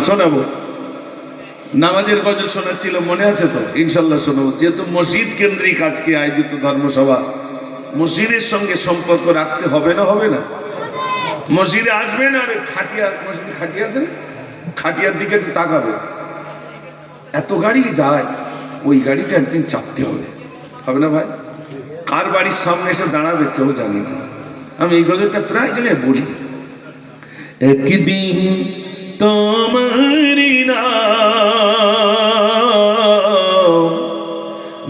শোনাবো। নামাজের গজল শোনাচ্ছিল, মনে আছে তো? ইনশাল্লাহ শোনাবো। যেহেতু মসজিদ কেন্দ্রিক আজকে আয়োজিত ধর্মসভা, মসজিদের সঙ্গে সম্পর্ক রাখতে হবে না? হবে না? মসজিদে আসবেন আর খাটিয়া, মসজিদে খাটিয়া আছে না, খাটিয়ার দিকে একটু তাকাবে। এত গাড়ি যায়, ওই গাড়িটা একদিন চাপতে হবে, হবে না ভাই? কার বাড়ির সামনে এসে দাঁড়াবে কেউ জানি না। আমি এই গজলটা প্রায় জায়গায় বলি। একদিন তোমারি নাম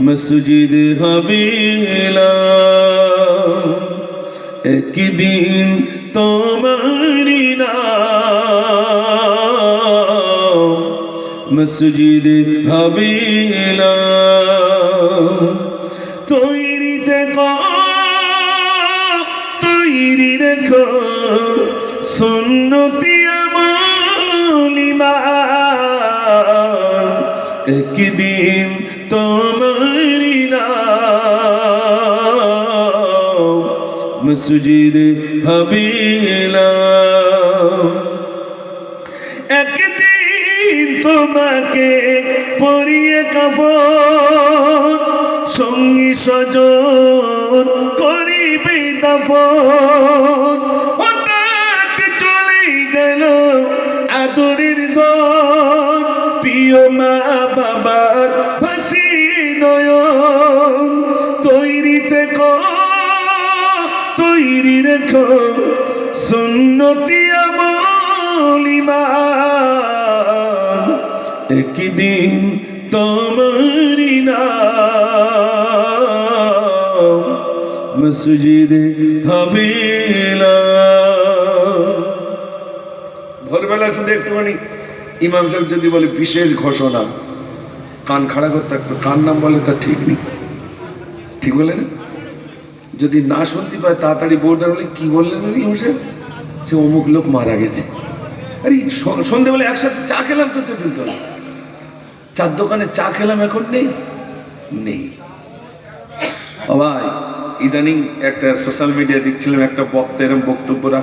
মসজিদ হবে না, একদিন তোমারি নাম মসজিদ হবে না। তৈরি দেখো, তৈরি রেখো সুন্নতি আমল ঈমান, একদিন তোমারি নাম মসজিদ হবে না। একদিন তোমাকে পরিয়ে কাফন, সঙ্গী স্বজন করিবে দাফন। হঠাৎ চলে গেল আদরের দল, প্রিয় মা বাবার ভাসি নয়ন। তৈরি থেকো, তৈরি রেখো সুন্নতি আমল ঈমান, একদিন তোমারি নাম মসজিদ হবে না। ভোরবেলা শুধু একটুখানি ইমাম সাহেব যদি বলে বিশেষ ঘোষণা, কান খাড়া করতে থাকবে। কার নাম বলে তার ঠিক নেই, ঠিক বলে না? যদি না শুনতে পায় তাড়াতাড়ি বোর্ডটা বলে কি বললেন ইমাম সাহেব, সে অমুক লোক মারা গেছে। আরে সন্ধ্যেবেলা একসাথে চা খেলাম তো, দিন তো চার দোকানে চা খেলাম, এখন নেই নেই। ভাই ইদানিং একটা সোশ্যাল মিডিয়া দেখছিলাম, একটা বক্তা এরকম বক্তব্য